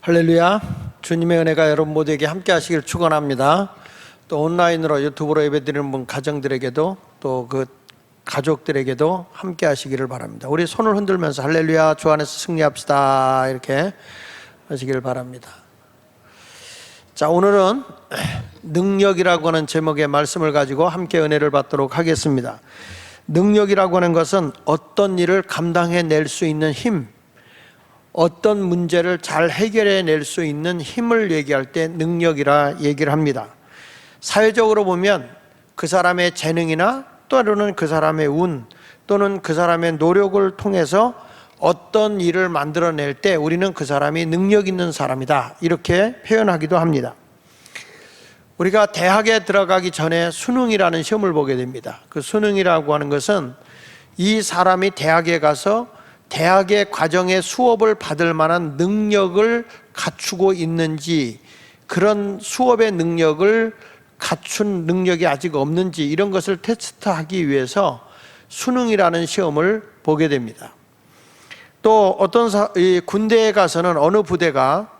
할렐루야. 주님의 은혜가 여러분 모두에게 함께 하시길 축원합니다. 또 온라인으로 유튜브로 예배드리는 분 가정들에게도 또 그 가족들에게도 함께 하시기를 바랍니다. 우리 손을 흔들면서 할렐루야, 주 안에서 승리합시다 이렇게 하시기를 바랍니다. 자, 오늘은 능력이라고 하는 제목의 말씀을 가지고 함께 은혜를 받도록 하겠습니다. 능력이라고 하는 것은 어떤 일을 감당해낼 수 있는 힘, 어떤 문제를 잘 해결해낼 수 있는 힘을 얘기할 때 능력이라 얘기를 합니다. 사회적으로 보면 그 사람의 재능이나 또는 그 사람의 운 또는 그 사람의 노력을 통해서 어떤 일을 만들어낼 때 우리는 그 사람이 능력 있는 사람이다 이렇게 표현하기도 합니다. 우리가 대학에 들어가기 전에 수능이라는 시험을 보게 됩니다. 그 수능이라고 하는 것은 이 사람이 대학에 가서 대학의 과정의 수업을 받을 만한 능력을 갖추고 있는지, 그런 수업의 능력을 갖춘 능력이 아직 없는지 이런 것을 테스트하기 위해서 수능이라는 시험을 보게 됩니다. 또 어떤 군대에 가서는 어느 부대가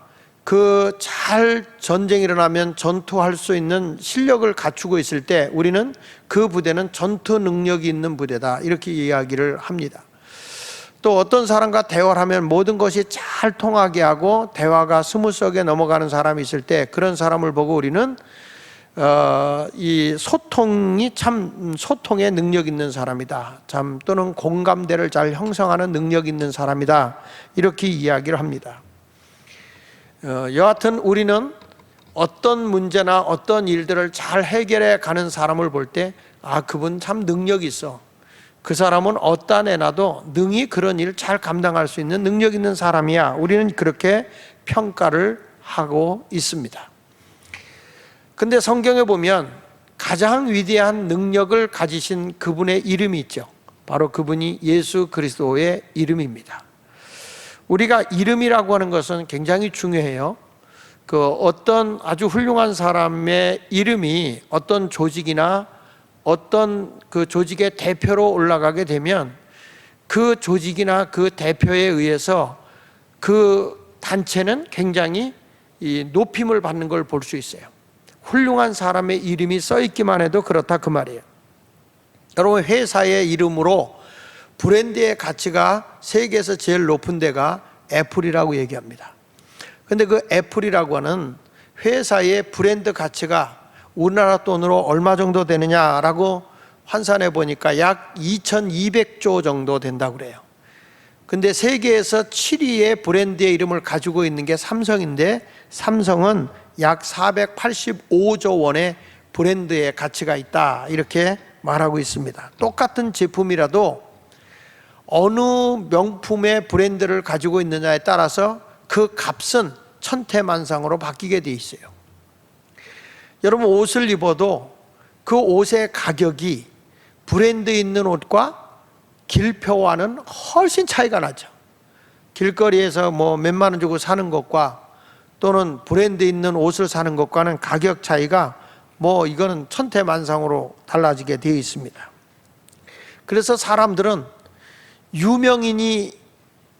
그 잘 전쟁이 일어나면 전투할 수 있는 실력을 갖추고 있을 때 우리는 그 부대는 전투 능력이 있는 부대다 이렇게 이야기를 합니다. 또 어떤 사람과 대화를 하면 모든 것이 잘 통하게 하고 대화가 스무스하게 넘어가는 사람이 있을 때 그런 사람을 보고 우리는 이 소통이 참 소통에 능력 있는 사람이다, 참 또는 공감대를 잘 형성하는 능력 있는 사람이다 이렇게 이야기를 합니다. 여하튼 우리는 어떤 문제나 어떤 일들을 잘 해결해 가는 사람을 볼 때 그분 참 능력이 있어, 그 사람은 어디다 내놔도 능히 그런 일을 잘 감당할 수 있는 능력 있는 사람이야, 우리는 그렇게 평가를 하고 있습니다. 근데 성경에 보면 가장 위대한 능력을 가지신 그분의 이름이 있죠. 바로 그분이 예수 그리스도의 이름입니다. 우리가 이름이라고 하는 것은 굉장히 중요해요. 그 어떤 아주 훌륭한 사람의 이름이 어떤 조직이나 어떤 그 조직의 대표로 올라가게 되면 그 조직이나 그 대표에 의해서 그 단체는 굉장히 이 높임을 받는 걸 볼 수 있어요. 훌륭한 사람의 이름이 써 있기만 해도 그렇다 그 말이에요. 여러분, 회사의 이름으로 브랜드의 가치가 세계에서 제일 높은 데가 애플이라고 얘기합니다. 근데 그 애플이라고 하는 회사의 브랜드 가치가 우리나라 돈으로 얼마 정도 되느냐라고 환산해 보니까 약 2200조 정도 된다고 그래요. 근데 세계에서 7위의 브랜드의 이름을 가지고 있는 게 삼성인데, 삼성은 약 485조 원의 브랜드의 가치가 있다 이렇게 말하고 있습니다. 똑같은 제품이라도 어느 명품의 브랜드를 가지고 있느냐에 따라서 그 값은 천태만상으로 바뀌게 돼 있어요. 여러분, 옷을 입어도 그 옷의 가격이 브랜드 있는 옷과 길표와는 훨씬 차이가 나죠. 길거리에서 뭐 몇만 원 주고 사는 것과 또는 브랜드 있는 옷을 사는 것과는 가격 차이가 뭐 이거는 천태만상으로 달라지게 되어 있습니다. 그래서 사람들은 유명인이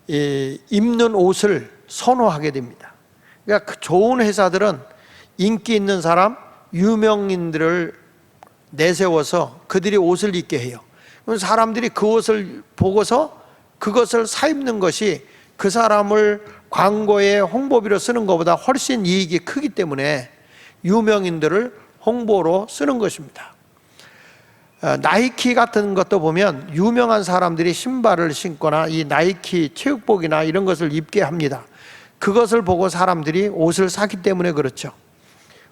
입는 옷을 선호하게 됩니다. 그러니까 좋은 회사들은 인기 있는 사람, 유명인들을 내세워서 그들이 옷을 입게 해요. 그럼 사람들이 그 옷을 보고서 그것을 사 입는 것이 그 사람을 광고에 홍보비로 쓰는 것보다 훨씬 이익이 크기 때문에 유명인들을 홍보로 쓰는 것입니다. 나이키 같은 것도 보면 유명한 사람들이 신발을 신거나 이 나이키 체육복이나 이런 것을 입게 합니다. 그것을 보고 사람들이 옷을 사기 때문에 그렇죠.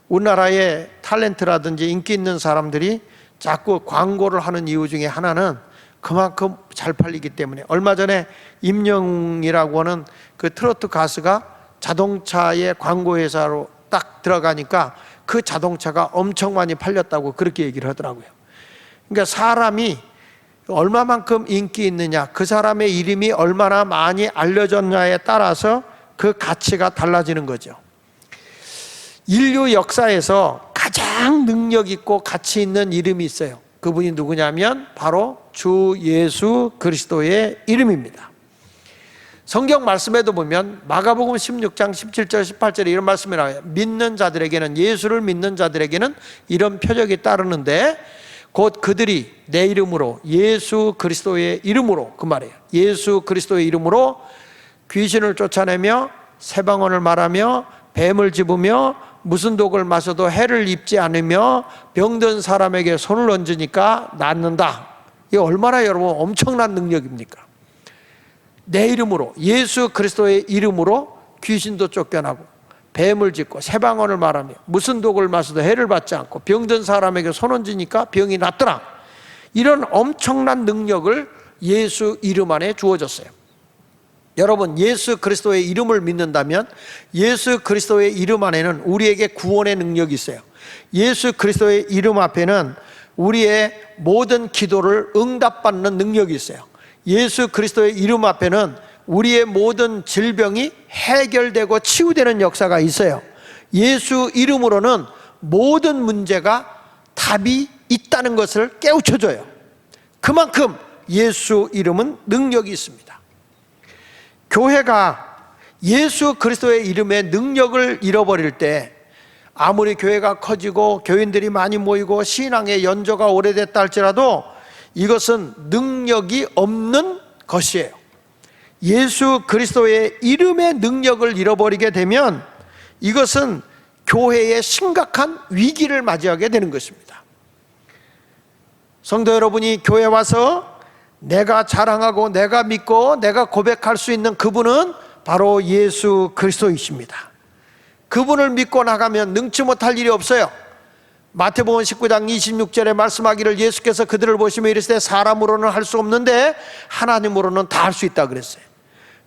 우리나라의 탤런트라든지 인기 있는 사람들이 자꾸 광고를 하는 이유 중에 하나는 그만큼 잘 팔리기 때문에. 얼마 전에 임영웅이라고 하는 그 트로트 가수가 자동차의 광고 회사로 딱 들어가니까 그 자동차가 엄청 많이 팔렸다고 그렇게 얘기를 하더라고요. 그러니까 사람이 얼마만큼 인기 있느냐, 그 사람의 이름이 얼마나 많이 알려졌냐에 따라서 그 가치가 달라지는 거죠. 인류 역사에서 가장 능력 있고 가치 있는 이름이 있어요. 그분이 누구냐면 바로 주 예수 그리스도의 이름입니다. 성경 말씀에도 보면 마가복음 16장 17절 18절에 이런 말씀이 나와요. 믿는 자들에게는, 예수를 믿는 자들에게는 이런 표적이 따르는데 곧 그들이 내 이름으로, 예수 그리스도의 이름으로, 그 말이에요. 예수 그리스도의 이름으로 귀신을 쫓아내며 새방언을 말하며 뱀을 집으며 무슨 독을 마셔도 해를 입지 않으며 병든 사람에게 손을 얹으니까 낫는다. 이게 얼마나 여러분 엄청난 능력입니까? 내 이름으로, 예수 그리스도의 이름으로 귀신도 쫓겨나고 뱀을 짚고 새방언을 말하며 무슨 독을 마셔도 해를 받지 않고 병든 사람에게 손 얹으니까 병이 낫더라. 이런 엄청난 능력을 예수 이름 안에 주어졌어요. 여러분, 예수 그리스도의 이름을 믿는다면 예수 그리스도의 이름 안에는 우리에게 구원의 능력이 있어요. 예수 그리스도의 이름 앞에는 우리의 모든 기도를 응답받는 능력이 있어요. 예수 그리스도의 이름 앞에는 우리의 모든 질병이 해결되고 치유되는 역사가 있어요. 예수 이름으로는 모든 문제가 답이 있다는 것을 깨우쳐줘요. 그만큼 예수 이름은 능력이 있습니다. 교회가 예수 그리스도의 이름의 능력을 잃어버릴 때 아무리 교회가 커지고 교인들이 많이 모이고 신앙의 연조가 오래됐다 할지라도 이것은 능력이 없는 것이에요. 예수 그리스도의 이름의 능력을 잃어버리게 되면 이것은 교회의 심각한 위기를 맞이하게 되는 것입니다. 성도 여러분이 교회 와서 내가 자랑하고 내가 믿고 내가 고백할 수 있는 그분은 바로 예수 그리스도이십니다. 그분을 믿고 나가면 능치 못할 일이 없어요. 마태복음 19장 26절에 말씀하기를 예수께서 그들을 보시며 이르시되 사람으로는 할 수 없는데 하나님으로는 다 할 수 있다 그랬어요.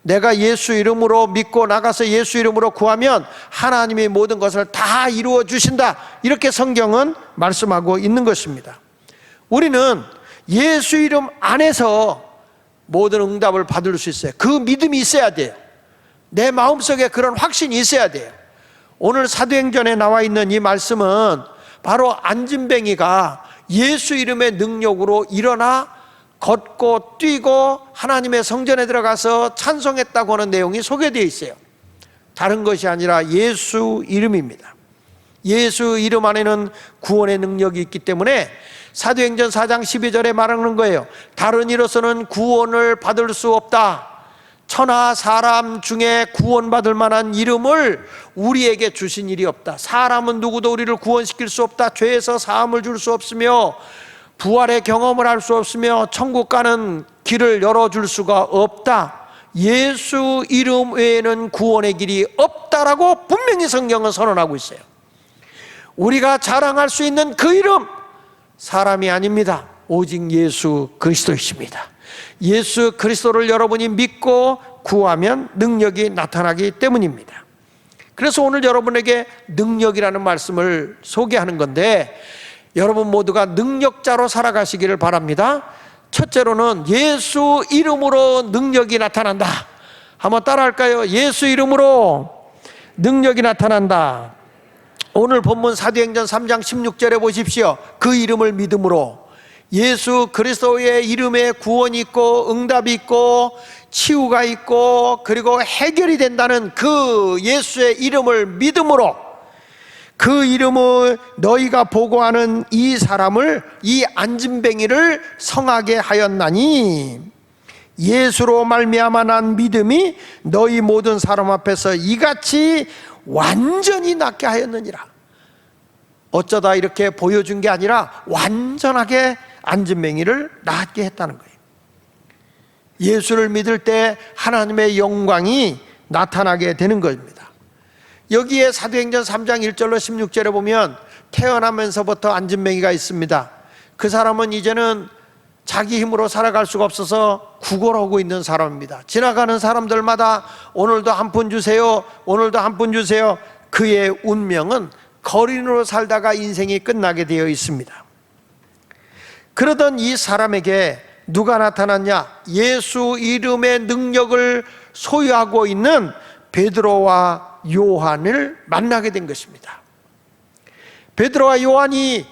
내가 예수 이름으로 믿고 나가서 예수 이름으로 구하면 하나님이 모든 것을 다 이루어 주신다. 이렇게 성경은 말씀하고 있는 것입니다. 우리는 예수 이름 안에서 모든 응답을 받을 수 있어요. 그 믿음이 있어야 돼요. 내 마음속에 그런 확신이 있어야 돼요. 오늘 사도행전에 나와 있는 이 말씀은 바로 안진뱅이가 예수 이름의 능력으로 일어나 걷고 뛰고 하나님의 성전에 들어가서 찬송했다고 하는 내용이 소개되어 있어요. 다른 것이 아니라 예수 이름입니다. 예수 이름 안에는 구원의 능력이 있기 때문에 사도행전 4장 12절에 말하는 거예요. 다른 이로서는 구원을 받을 수 없다. 천하 사람 중에 구원받을 만한 이름을 우리에게 주신 일이 없다. 사람은 누구도 우리를 구원시킬 수 없다. 죄에서 사함을 줄 수 없으며 부활의 경험을 할 수 없으며 천국 가는 길을 열어줄 수가 없다. 예수 이름 외에는 구원의 길이 없다라고 분명히 성경은 선언하고 있어요. 우리가 자랑할 수 있는 그 이름, 사람이 아닙니다. 오직 예수 그리스도이십니다. 예수 그리스도를 여러분이 믿고 구하면 능력이 나타나기 때문입니다. 그래서 오늘 여러분에게 능력이라는 말씀을 소개하는 건데 여러분 모두가 능력자로 살아가시기를 바랍니다. 첫째로는 예수 이름으로 능력이 나타난다. 한번 따라할까요? 예수 이름으로 능력이 나타난다. 오늘 본문 사도행전 3장 16절에 보십시오. 그 이름을 믿음으로 예수 그리스도의 이름에 구원이 있고 응답이 있고 치유가 있고 그리고 해결이 된다는 그 예수의 이름을 믿음으로 그 이름을 너희가 보고하는 이 사람을, 이 안진뱅이를 성하게 하였나니 예수로 말미암아 난 믿음이 너희 모든 사람 앞에서 이같이 완전히 낫게 하였느니라. 어쩌다 이렇게 보여준 게 아니라 완전하게 안진뱅이를 낫게 했다는 거예요. 예수를 믿을 때 하나님의 영광이 나타나게 되는 것입니다. 여기에 사도행전 3장 1절로 16절에 보면 태어나면서부터 안진뱅이가 있습니다. 그 사람은 이제는 자기 힘으로 살아갈 수가 없어서 구걸하고 있는 사람입니다. 지나가는 사람들마다 오늘도 한 푼 주세요, 오늘도 한 푼 주세요. 그의 운명은 거린으로 살다가 인생이 끝나게 되어 있습니다. 그러던 이 사람에게 누가 나타났냐? 예수 이름의 능력을 소유하고 있는 베드로와 요한을 만나게 된 것입니다. 베드로와 요한이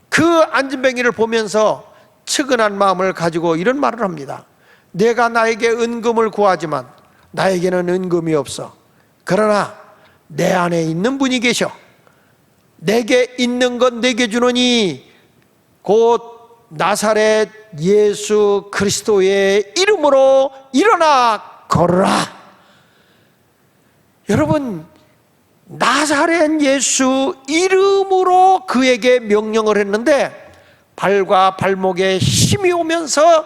그 안진뱅이를 보면서 측은한 마음을 가지고 이런 말을 합니다. 내가 나에게 은금을 구하지만 나에게는 은금이 없어. 그러나 내 안에 있는 분이 계셔. 내게 있는 것 내게 주노니 곧 나사렛 예수 그리스도의 이름으로 일어나 걸어라. 여러분, 나사렛 예수 이름으로 그에게 명령을 했는데 발과 발목에 힘이 오면서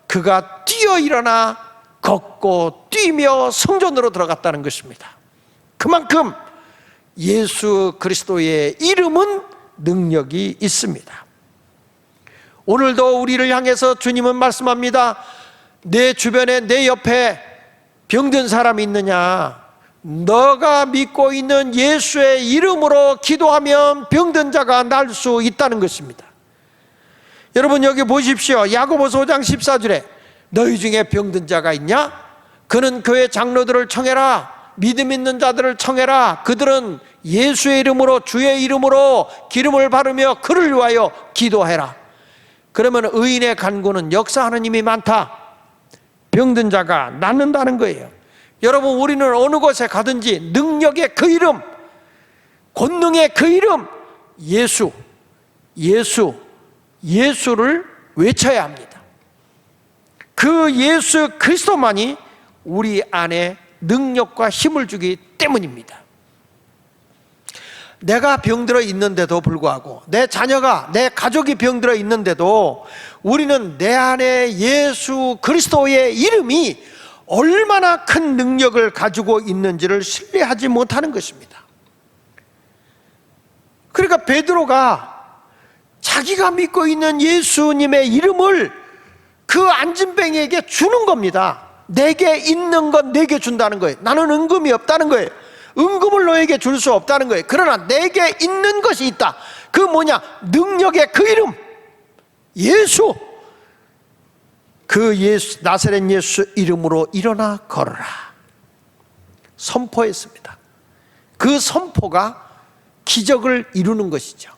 그가 뛰어 일어나 걷고 뛰며 성전으로 들어갔다는 것입니다. 그만큼 예수 그리스도의 이름은 능력이 있습니다. 오늘도 우리를 향해서 주님은 말씀합니다. 내 주변에 내 옆에 병든 사람이 있느냐? 너가 믿고 있는 예수의 이름으로 기도하면 병든 자가 날 수 있다는 것입니다. 여러분, 여기 보십시오. 야고보서 5장 14절에 너희 중에 병든 자가 있냐? 그는 교회 장로들을 청해라. 믿음 있는 자들을 청해라. 그들은 예수의 이름으로, 주의 이름으로 기름을 바르며 그를 위하여 기도해라. 그러면 의인의 간구는 역사하는 힘이 많다. 병든 자가 낫는다는 거예요. 여러분, 우리는 어느 곳에 가든지 능력의 그 이름, 권능의 그 이름, 예수를 외쳐야 합니다. 그 예수 그리스도만이 우리 안에 능력과 힘을 주기 때문입니다. 내가 병들어 있는데도 불구하고, 내 자녀가, 내 가족이 병들어 있는데도 우리는 내 안에 예수 그리스도의 이름이 얼마나 큰 능력을 가지고 있는지를 신뢰하지 못하는 것입니다. 그러니까 베드로가 자기가 믿고 있는 예수님의 이름을 그 안진뱅이에게 주는 겁니다. 내게 있는 건 내게 준다는 거예요. 나는 은금이 없다는 거예요. 은금을 너에게 줄 수 없다는 거예요. 그러나 내게 있는 것이 있다. 그 뭐냐? 능력의 그 이름, 예수. 그 예수, 나사렛 예수 이름으로 일어나 걸어라. 선포했습니다. 그 선포가 기적을 이루는 것이죠.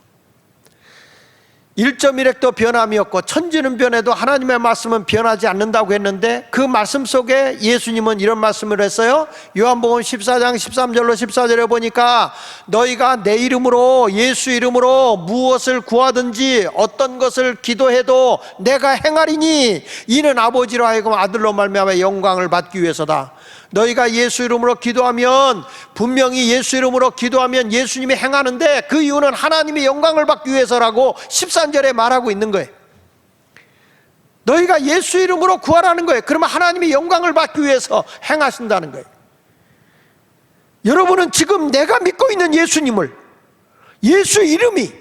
1.1획도 변함이 없고 천지는 변해도 하나님의 말씀은 변하지 않는다고 했는데, 그 말씀 속에 예수님은 이런 말씀을 했어요. 요한복음 14장 13절로 14절에 보니까 너희가 내 이름으로, 예수 이름으로 무엇을 구하든지 어떤 것을 기도해도 내가 행하리니 이는 아버지로 하여금 아들로 말미암아 영광을 받기 위해서다. 너희가 예수 이름으로 기도하면, 분명히 예수 이름으로 기도하면 예수님이 행하는데 그 이유는 하나님의 영광을 받기 위해서라고 13절에 말하고 있는 거예요. 너희가 예수 이름으로 구하라는 거예요. 그러면 하나님의 영광을 받기 위해서 행하신다는 거예요. 여러분은 지금 내가 믿고 있는 예수님을, 예수 이름이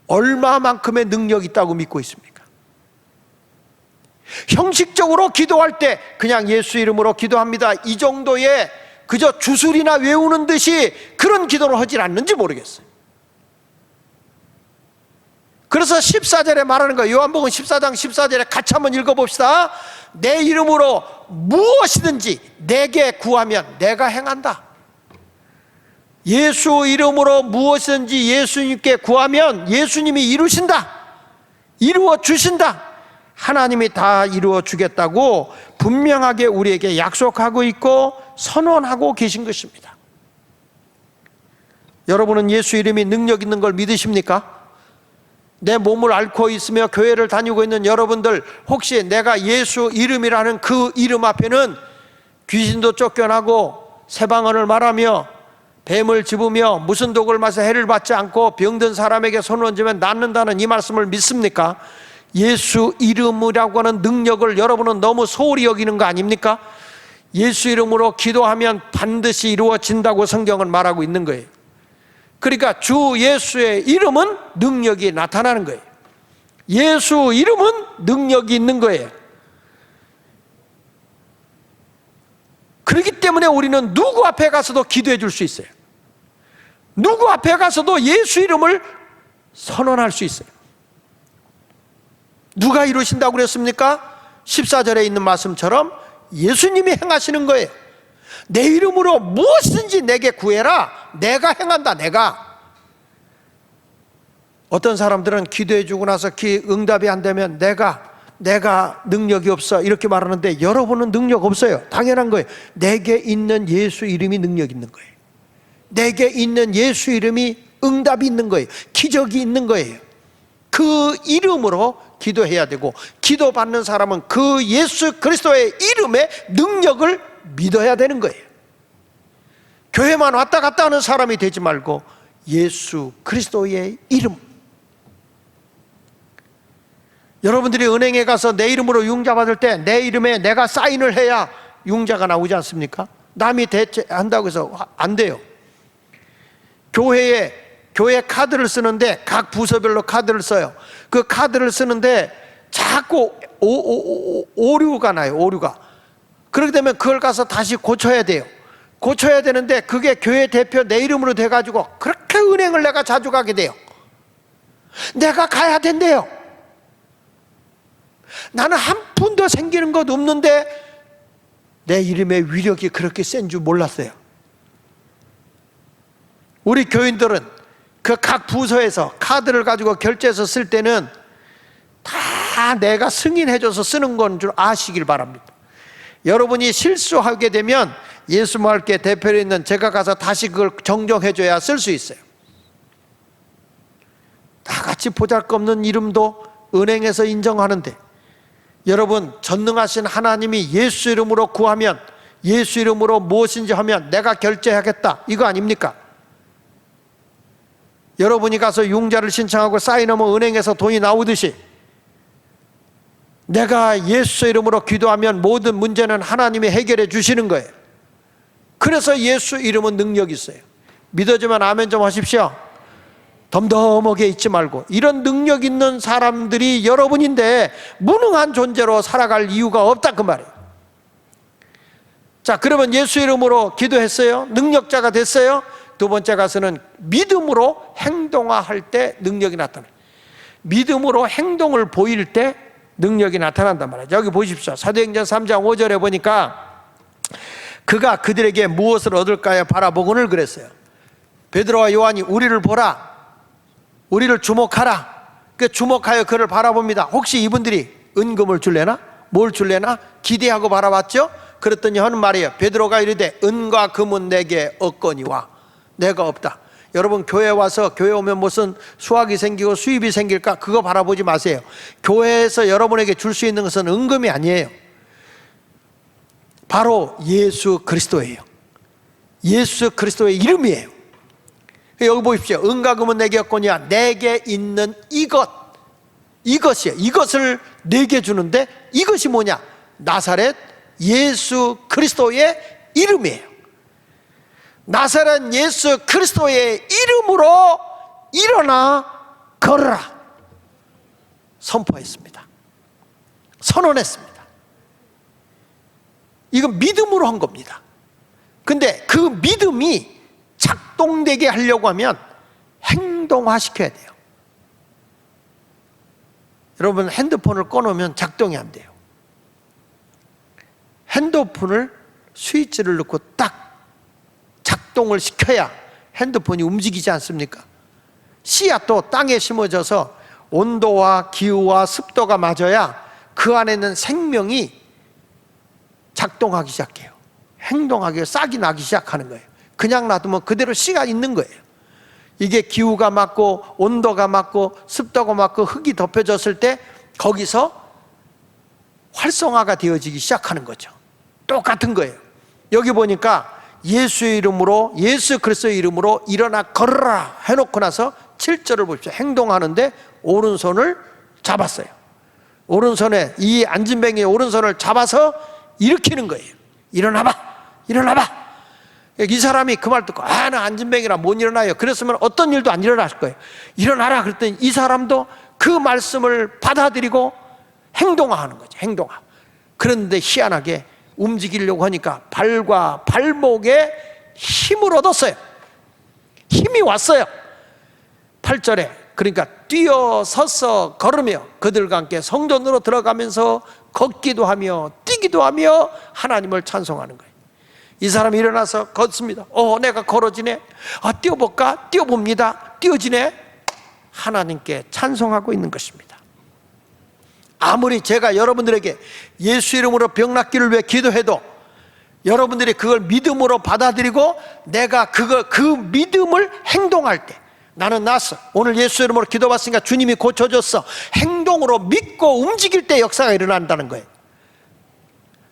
얼마만큼의 능력이 있다고 믿고 있습니까? 형식적으로 기도할 때 그냥 예수 이름으로 기도합니다, 이 정도의 그저 주술이나 외우는 듯이 그런 기도를 하질 않는지 모르겠어요. 그래서 14절에 말하는 거예요. 요한복음 14장 14절에 같이 한번 읽어봅시다. 내 이름으로 무엇이든지 내게 구하면 내가 행한다. 예수 이름으로 무엇이든지 예수님께 구하면 예수님이 이루신다, 이루어 주신다. 하나님이 다 이루어 주겠다고 분명하게 우리에게 약속하고 있고 선언하고 계신 것입니다. 여러분은 예수 이름이 능력 있는 걸 믿으십니까? 내 몸을 앓고 있으며 교회를 다니고 있는 여러분들, 혹시 내가 예수 이름이라는 그 이름 앞에는 귀신도 쫓겨나고 새방언을 말하며 뱀을 집으며 무슨 독을 마셔 해를 받지 않고 병든 사람에게 손을 얹으면 낫는다는 이 말씀을 믿습니까? 예수 이름이라고 하는 능력을 여러분은 너무 소홀히 여기는 거 아닙니까? 예수 이름으로 기도하면 반드시 이루어진다고 성경은 말하고 있는 거예요. 그러니까 주 예수의 이름은 능력이 나타나는 거예요. 예수 이름은 능력이 있는 거예요. 그렇기 때문에 우리는 누구 앞에 가서도 기도해 줄 수 있어요. 누구 앞에 가서도 예수 이름을 선언할 수 있어요. 누가 이루신다고 그랬습니까? 14절에 있는 말씀처럼 예수님이 행하시는 거예요. 내 이름으로 무엇이든지 내게 구해라. 내가 행한다. 내가. 어떤 사람들은 기도해 주고 나서 응답이 안 되면 내가 내가 능력이 없어 이렇게 말하는데 여러분은 능력 없어요. 당연한 거예요. 내게 있는 예수 이름이 능력 있는 거예요. 내게 있는 예수 이름이 응답이 있는 거예요. 기적이 있는 거예요. 그 이름으로 기도해야 되고, 기도받는 사람은 그 예수 그리스도의 이름의 능력을 믿어야 되는 거예요. 교회만 왔다 갔다 하는 사람이 되지 말고 예수 그리스도의 이름. 여러분들이 은행에 가서 내 이름으로 융자 받을 때 내 이름에 내가 사인을 해야 융자가 나오지 않습니까? 남이 대체한다고 해서 안 돼요. 교회 카드를 쓰는데 각 부서별로 카드를 써요. 그 카드를 쓰는데 자꾸 오류가 나요. 오류가. 그렇게 되면 그걸 가서 다시 고쳐야 돼요. 고쳐야 되는데 그게 교회 대표 내 이름으로 돼가지고 그렇게 은행을 내가 자주 가게 돼요. 내가 가야 된대요. 나는 한 푼도 생기는 것 없는데 내 이름의 위력이 그렇게 센 줄 몰랐어요. 우리 교인들은 그 각 부서에서 카드를 가지고 결제해서 쓸 때는 다 내가 승인해줘서 쓰는 건 줄 아시길 바랍니다. 여러분이 실수하게 되면 예수말께 대표로 있는 제가 가서 다시 그걸 정정해줘야 쓸 수 있어요. 다 같이 보잘것없는 이름도 은행에서 인정하는데, 여러분 전능하신 하나님이 예수 이름으로 구하면, 예수 이름으로 무엇인지 하면 내가 결제하겠다 이거 아닙니까? 여러분이 가서 융자를 신청하고 사인하면 은행에서 돈이 나오듯이 내가 예수 이름으로 기도하면 모든 문제는 하나님이 해결해 주시는 거예요. 그래서 예수 이름은 능력이 있어요. 믿어지면 아멘 좀 하십시오. 덤덤하게 있지 말고, 이런 능력 있는 사람들이 여러분인데 무능한 존재로 살아갈 이유가 없다 그 말이에요. 자, 그러면 예수 이름으로 기도했어요. 능력자가 됐어요. 두 번째 가서는 믿음으로 행동할 때 능력이 나타나요. 믿음으로 행동을 보일 때 능력이 나타난단 말이에요. 여기 보십시오. 사도행전 3장 5절에 보니까 그가 그들에게 무엇을 얻을까요? 바라보고는 그랬어요. 베드로와 요한이 우리를 보라, 우리를 주목하라. 그 주목하여 그를 바라봅니다. 혹시 이분들이 은금을 줄래나? 뭘 줄래나? 기대하고 바라봤죠? 그랬더니 하는 말이에요. 베드로가 이르되 은과 금은 내게 없거니와. 내가 없다. 여러분 교회 와서, 교회 오면 무슨 수확이 생기고 수입이 생길까? 그거 바라보지 마세요. 교회에서 여러분에게 줄 수 있는 것은 은금이 아니에요. 바로 예수 그리스도예요. 예수 그리스도의 이름이에요. 여기 보십시오. 은과 금은 내게 없거니와 내게 있는 이것이에요. 이것을 내게 주는데 이것이 뭐냐? 나사렛 예수 그리스도의 이름이에요. 나사렛 예수 그리스도의 이름으로 일어나 걸으라 선포했습니다. 선언했습니다. 이건 믿음으로 한 겁니다. 근데 그 믿음이 작동되게 하려고 하면 행동화시켜야 돼요. 여러분 핸드폰을 꺼놓으면 작동이 안 돼요. 핸드폰을 스위치를 넣고 딱 작동을 시켜야 핸드폰이 움직이지 않습니까? 씨앗도 땅에 심어져서 온도와 기후와 습도가 맞아야 그 안에 있는 생명이 작동하기 시작해요. 행동하기, 싹이 나기 시작하는 거예요. 그냥 놔두면 그대로 씨가 있는 거예요. 이게 기후가 맞고 온도가 맞고 습도가 맞고 흙이 덮여졌을 때 거기서 활성화가 되어지기 시작하는 거죠. 똑같은 거예요. 여기 보니까 예수의 이름으로, 예수 그리스도의 이름으로 일어나 걸으라 해놓고 나서 7절을 보십시오. 행동하는데 오른손을 잡았어요. 오른손에, 이 안진뱅이의 오른손을 잡아서 일으키는 거예요. 일어나봐, 일어나봐. 이 사람이 그 말 듣고 나 안진뱅이라 못 일어나요. 그랬으면 어떤 일도 안 일어났을 거예요. 일어나라 그랬더니 이 사람도 그 말씀을 받아들이고 행동하는 거죠. 행동하. 그런데 희한하게 움직이려고 하니까 발과 발목에 힘을 얻었어요. 힘이 왔어요. 8절에 그러니까 뛰어서서 걸으며 그들과 함께 성전으로 들어가면서 걷기도 하며 뛰기도 하며 하나님을 찬송하는 거예요. 이 사람이 일어나서 걷습니다. 내가 걸어지네. 뛰어볼까? 뛰어봅니다. 뛰어지네. 하나님께 찬송하고 있는 것입니다. 아무리 제가 여러분들에게 예수 이름으로 병 낫기를 위해 기도해도 여러분들이 그걸 믿음으로 받아들이고 내가 그 믿음을 행동할 때, 나는 났어, 오늘 예수 이름으로 기도받으니까 주님이 고쳐줬어, 행동으로 믿고 움직일 때 역사가 일어난다는 거예요.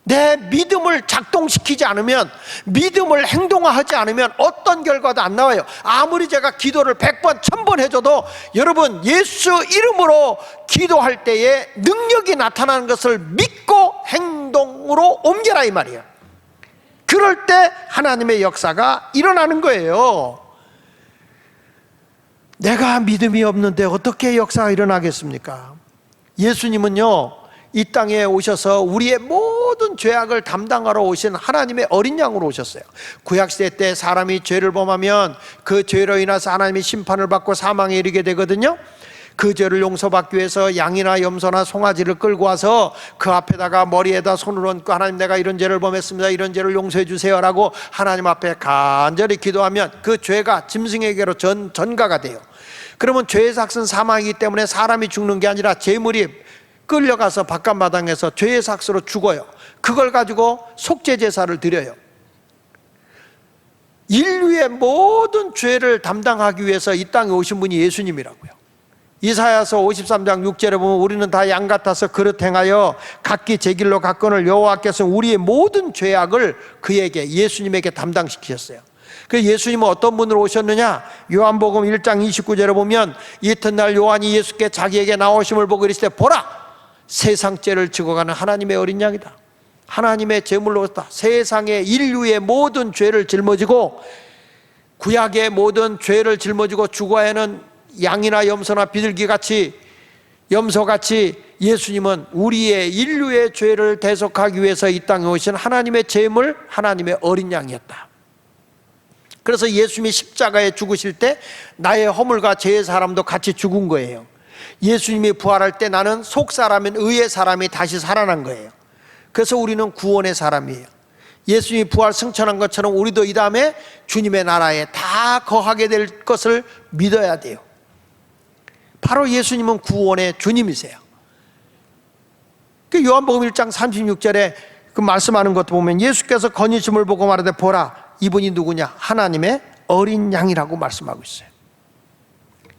내 믿음을 작동시키지 않으면, 믿음을 행동화하지 않으면 어떤 결과도 안 나와요. 아무리 제가 기도를 100번 1000번 해줘도 여러분, 예수 이름으로 기도할 때에 능력이 나타나는 것을 믿고 행동으로 옮겨라 이 말이에요. 그럴 때 하나님의 역사가 일어나는 거예요. 내가 믿음이 없는데 어떻게 역사가 일어나겠습니까? 예수님은요, 이 땅에 오셔서 우리의 모든 죄악을 담당하러 오신 하나님의 어린 양으로 오셨어요. 구약시대 때 사람이 죄를 범하면 그 죄로 인해서 하나님이 심판을 받고 사망에 이르게 되거든요. 그 죄를 용서받기 위해서 양이나 염소나 송아지를 끌고 와서 그 앞에다가 머리에다 손을 얹고 하나님, 내가 이런 죄를 범했습니다, 이런 죄를 용서해 주세요라고 하나님 앞에 간절히 기도하면 그 죄가 짐승에게로 전가가 돼요. 그러면 죄의 삭은 사망이기 때문에 사람이 죽는 게 아니라 재물이 끌려가서 바깥마당에서 죄의 삭으로 죽어요. 그걸 가지고 속죄 제사를 드려요. 인류의 모든 죄를 담당하기 위해서 이 땅에 오신 분이 예수님이라고요. 이사야서 53장 6절에 보면 우리는 다 양 같아서 그릇 행하여 각기 제 길로 갔거늘 여호와께서 우리의 모든 죄악을 그에게, 예수님에게 담당시키셨어요. 그 예수님은 어떤 분으로 오셨느냐? 요한복음 1장 29절에 보면 이튿날 요한이 예수께 자기에게 나오심을 보고 이르시되 보라, 세상 죄를 지고 가는 하나님의 어린 양이다. 하나님의 제물로 왔다. 세상의 인류의 모든 죄를 짊어지고, 구약의 모든 죄를 짊어지고 죽어야 하는 양이나 염소나 비둘기같이, 염소같이 예수님은 우리의 인류의 죄를 대속하기 위해서 이 땅에 오신 하나님의 제물, 하나님의 어린 양이었다. 그래서 예수님이 십자가에 죽으실 때 나의 허물과 죄의 사람도 같이 죽은 거예요. 예수님이 부활할 때 나는 속사람인 의의 사람이 다시 살아난 거예요. 그래서 우리는 구원의 사람이에요. 예수님이 부활 승천한 것처럼 우리도 이 다음에 주님의 나라에 다 거하게 될 것을 믿어야 돼요. 바로 예수님은 구원의 주님이세요. 그 요한복음 1장 36절에 그 말씀하는 것도 보면 예수께서 건의심을 보고 말하되 보라, 이분이 누구냐? 하나님의 어린 양이라고 말씀하고 있어요.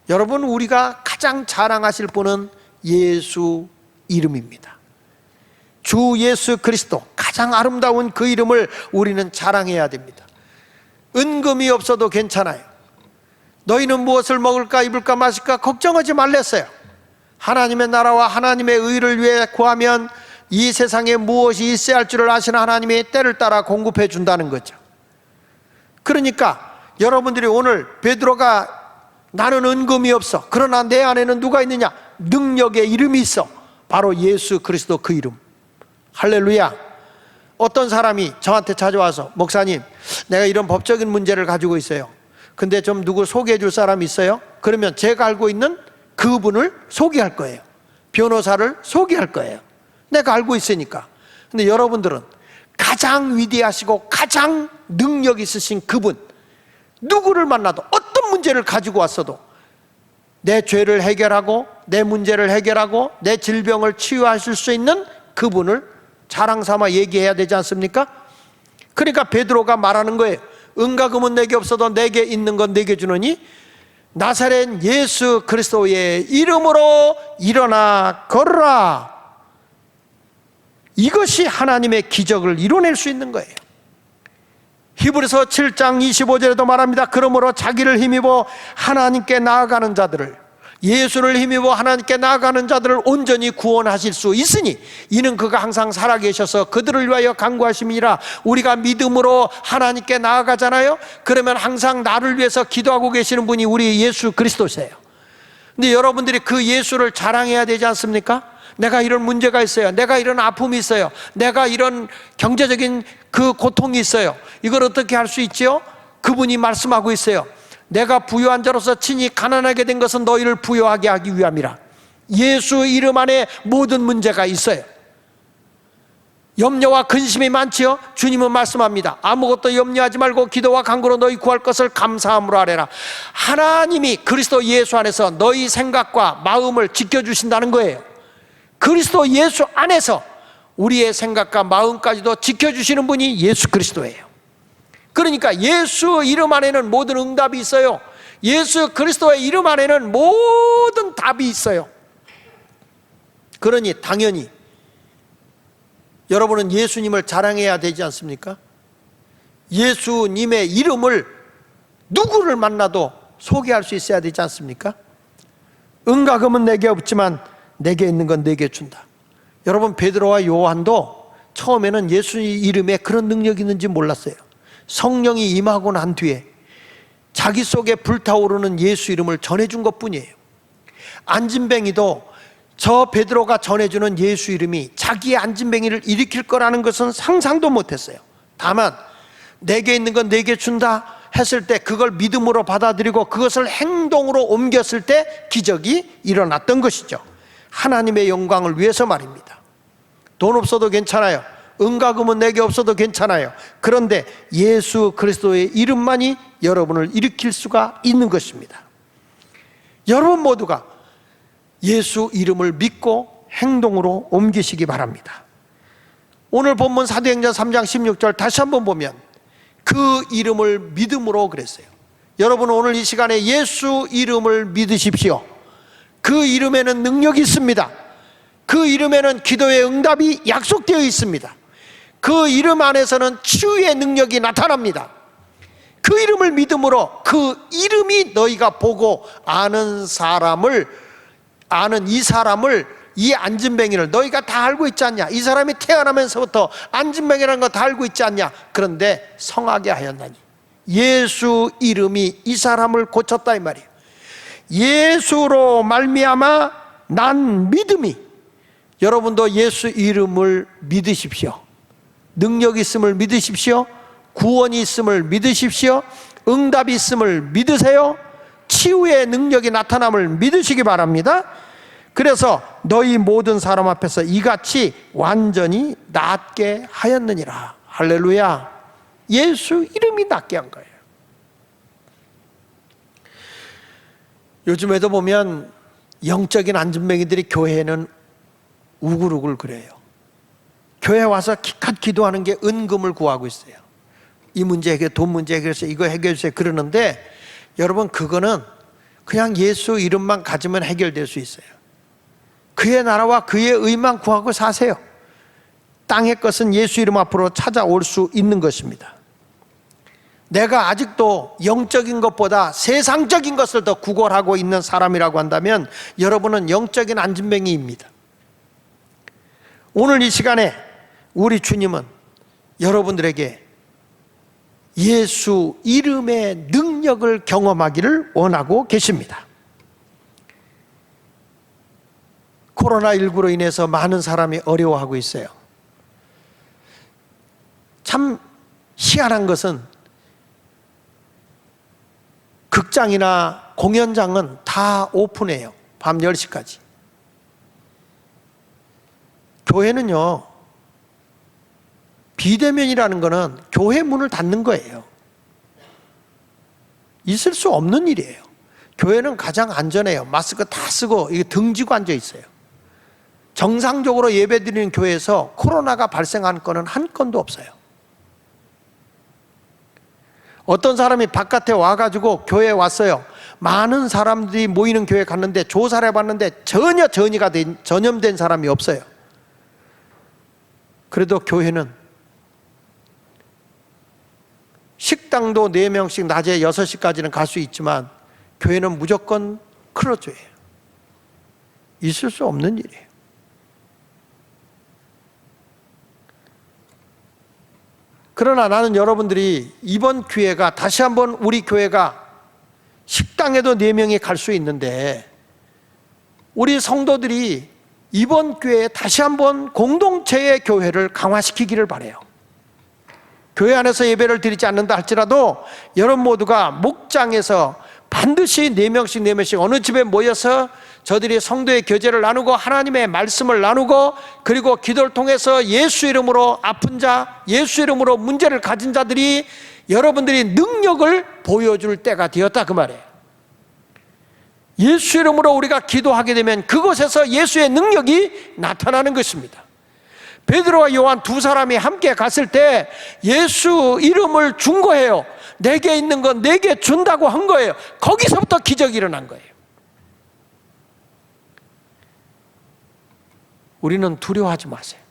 여러분, 우리가 가장 자랑하실 분은 예수 이름입니다. 주 예수 그리스도, 가장 아름다운 그 이름을 우리는 자랑해야 됩니다. 은금이 없어도 괜찮아요. 너희는 무엇을 먹을까 입을까 마실까 걱정하지 말랬어요. 하나님의 나라와 하나님의 의를 위해 구하면 이 세상에 무엇이 있어야 할 줄을 아시는 하나님이 때를 따라 공급해 준다는 거죠. 그러니까 여러분들이 오늘 베드로가 나는 은금이 없어, 그러나 내 안에는 누가 있느냐? 능력의 이름이 있어. 바로 예수 그리스도 그 이름. 할렐루야. 어떤 사람이 저한테 찾아와서 목사님, 내가 이런 법적인 문제를 가지고 있어요. 근데 좀 누구 소개해 줄 사람이 있어요? 그러면 제가 알고 있는 그분을 소개할 거예요. 변호사를 소개할 거예요. 내가 알고 있으니까. 근데 여러분들은 가장 위대하시고 가장 능력 있으신 그분, 누구를 만나도 어떤 문제를 가지고 왔어도 내 죄를 해결하고 내 문제를 해결하고 내 질병을 치유하실 수 있는 그분을 자랑 삼아 얘기해야 되지 않습니까? 그러니까 베드로가 말하는 거예요. 은과 금은 내게 없어도 내게 있는 건 내게 주노니 나사렛 예수 그리스도의 이름으로 일어나 걸으라. 이것이 하나님의 기적을 이뤄낼 수 있는 거예요. 히브리서 7장 25절에도 말합니다. 그러므로 자기를 힘입어 하나님께 나아가는 자들을, 예수를 힘입어 하나님께 나아가는 자들을 온전히 구원하실 수 있으니 이는 그가 항상 살아계셔서 그들을 위하여 간구하심이라. 우리가 믿음으로 하나님께 나아가잖아요. 그러면 항상 나를 위해서 기도하고 계시는 분이 우리 예수 그리스도세요. 근데 여러분들이 그 예수를 자랑해야 되지 않습니까? 내가 이런 문제가 있어요. 내가 이런 아픔이 있어요. 내가 이런 경제적인 그 고통이 있어요. 이걸 어떻게 할 수 있지요? 그분이 말씀하고 있어요. 내가 부유한 자로서 친히 가난하게 된 것은 너희를 부유하게 하기 위함이라. 예수 이름 안에 모든 문제가 있어요. 염려와 근심이 많지요? 주님은 말씀합니다. 아무것도 염려하지 말고 기도와 간구로 너희 구할 것을 감사함으로 하래라. 하나님이 그리스도 예수 안에서 너희 생각과 마음을 지켜주신다는 거예요. 그리스도 예수 안에서 우리의 생각과 마음까지도 지켜주시는 분이 예수 그리스도예요. 그러니까 예수 이름 안에는 모든 응답이 있어요. 예수 그리스도의 이름 안에는 모든 답이 있어요. 그러니 당연히 여러분은 예수님을 자랑해야 되지 않습니까? 예수님의 이름을 누구를 만나도 소개할 수 있어야 되지 않습니까? 은과 금은 내게 없지만 내게 있는 건 내게 준다. 여러분, 베드로와 요한도 처음에는 예수 이름에 그런 능력이 있는지 몰랐어요. 성령이 임하고 난 뒤에 자기 속에 불타오르는 예수 이름을 전해준 것뿐이에요. 안진뱅이도 저 베드로가 전해주는 예수 이름이 자기의 안진뱅이를 일으킬 거라는 것은 상상도 못했어요. 다만 내게 있는 건 내게 준다 했을 때 그걸 믿음으로 받아들이고 그것을 행동으로 옮겼을 때 기적이 일어났던 것이죠. 하나님의 영광을 위해서 말입니다. 돈 없어도 괜찮아요. 은과 금은 내게 없어도 괜찮아요. 그런데 예수 그리스도의 이름만이 여러분을 일으킬 수가 있는 것입니다. 여러분 모두가 예수 이름을 믿고 행동으로 옮기시기 바랍니다. 오늘 본문 사도행전 3장 16절 다시 한번 보면 그 이름을 믿음으로 그랬어요. 여러분, 오늘 이 시간에 예수 이름을 믿으십시오. 그 이름에는 능력이 있습니다. 그 이름에는 기도의 응답이 약속되어 있습니다. 그 이름 안에서는 치유의 능력이 나타납니다. 그 이름을 믿음으로 그 이름이 너희가 보고 아는 이 사람을, 이 안진뱅이를 너희가 다 알고 있지 않냐? 이 사람이 태어나면서부터 안진뱅이라는 거 다 알고 있지 않냐? 그런데 성하게 하였나니 예수 이름이 이 사람을 고쳤다 이 말이에요. 예수로 말미암아 난 믿음이. 여러분도 예수 이름을 믿으십시오. 능력이 있음을 믿으십시오. 구원이 있음을 믿으십시오. 응답이 있음을 믿으세요. 치유의 능력이 나타남을 믿으시기 바랍니다. 그래서 너희 모든 사람 앞에서 이같이 완전히 낫게 하였느니라. 할렐루야. 예수 이름이 낫게 한 거예요. 요즘에도 보면 영적인 안진뱅이들이 교회에는 우글우글 그래요. 교회 와서 기껏 기도하는 게 은금을 구하고 있어요. 이 문제 해결, 돈 문제 해결해서 이거 해결해 주세요 그러는데, 여러분, 그거는 그냥 예수 이름만 가지면 해결될 수 있어요. 그의 나라와 그의 의만 구하고 사세요. 땅의 것은 예수 이름 앞으로 찾아올 수 있는 것입니다. 내가 아직도 영적인 것보다 세상적인 것을 더 구걸하고 있는 사람이라고 한다면 여러분은 영적인 안진뱅이입니다. 오늘 이 시간에 우리 주님은 여러분들에게 예수 이름의 능력을 경험하기를 원하고 계십니다. 코로나19로 인해서 많은 사람이 어려워하고 있어요. 참 희한한 것은 극장이나 공연장은 다 오픈해요. 밤 10시까지. 교회는요, 비대면이라는 거는 교회 문을 닫는 거예요. 있을 수 없는 일이에요. 교회는 가장 안전해요. 마스크 다 쓰고 등지고 앉아 있어요. 정상적으로 예배드리는 교회에서 코로나가 발생한 건은 한 건도 없어요. 어떤 사람이 바깥에 와가지고 교회에 왔어요. 많은 사람들이 모이는 교회에 갔는데 조사를 해봤는데 전혀 전염된 사람이 없어요. 그래도 교회는 식당도 4명씩 낮에 6시까지는 갈 수 있지만 교회는 무조건 클로즈예요. 있을 수 없는 일이에요. 그러나 나는 여러분들이 이번 기회가 다시 한번 우리 교회가 식당에도 4명이 갈 수 있는데 우리 성도들이 이번 기회에 다시 한번 공동체의 교회를 강화시키기를 바라요. 교회 안에서 예배를 드리지 않는다 할지라도 여러분 모두가 목장에서 반드시 4명씩 어느 집에 모여서 저들이 성도의 교제를 나누고 하나님의 말씀을 나누고 그리고 기도를 통해서 예수 이름으로 아픈 자, 예수 이름으로 문제를 가진 자들이 여러분들이 능력을 보여줄 때가 되었다 그 말이에요. 예수 이름으로 우리가 기도하게 되면 그곳에서 예수의 능력이 나타나는 것입니다. 베드로와 요한 두 사람이 함께 갔을 때 예수 이름을 준 거예요. 내게 있는 건 내게 준다고 한 거예요. 거기서부터 기적이 일어난 거예요. 우리는 두려워하지 마세요.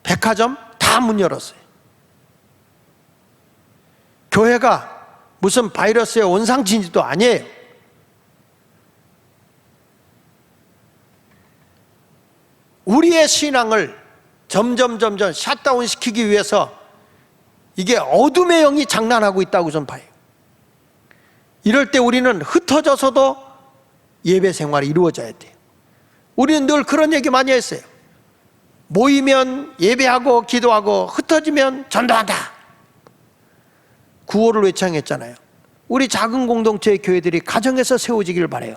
백화점 다 문 열었어요. 교회가 무슨 바이러스의 원상진지도 아니에요. 우리의 신앙을 점점 샷다운 시키기 위해서 이게 어둠의 영이 장난하고 있다고 좀 봐요. 이럴 때 우리는 흩어져서도 예배 생활이 이루어져야 돼요. 우리는 늘 그런 얘기 많이 했어요. 모이면 예배하고 기도하고 흩어지면 전도한다. 구호를 외창했잖아요. 우리 작은 공동체의 교회들이 가정에서 세워지기를 바라요.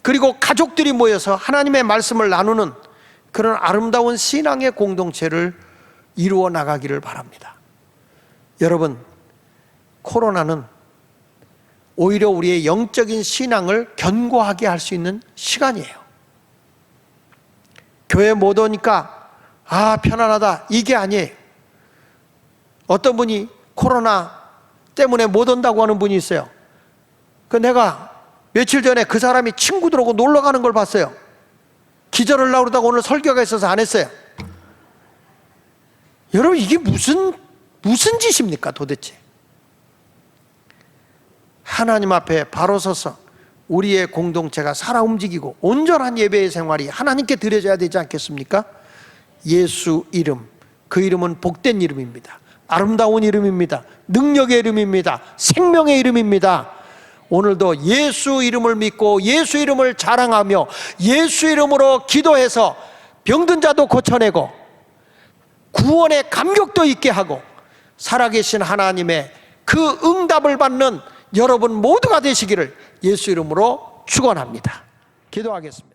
그리고 가족들이 모여서 하나님의 말씀을 나누는 그런 아름다운 신앙의 공동체를 이루어 나가기를 바랍니다. 여러분, 코로나는 오히려 우리의 영적인 신앙을 견고하게 할 수 있는 시간이에요. 교회 못 오니까 편안하다, 이게 아니에요. 어떤 분이 코로나 때문에 못 온다고 하는 분이 있어요. 내가 며칠 전에 그 사람이 친구들하고 놀러 가는 걸 봤어요. 기절을 하려고 그러다가 오늘 설교가 있어서 안 했어요. 여러분, 이게 무슨 짓입니까 도대체? 하나님 앞에 바로 서서 우리의 공동체가 살아 움직이고 온전한 예배의 생활이 하나님께 드려져야 되지 않겠습니까? 예수 이름, 그 이름은 복된 이름입니다. 아름다운 이름입니다. 능력의 이름입니다. 생명의 이름입니다. 오늘도 예수 이름을 믿고 예수 이름을 자랑하며 예수 이름으로 기도해서 병든 자도 고쳐내고 구원의 감격도 있게 하고 살아계신 하나님의 그 응답을 받는 여러분 모두가 되시기를 예수 이름으로 축원합니다. 기도하겠습니다.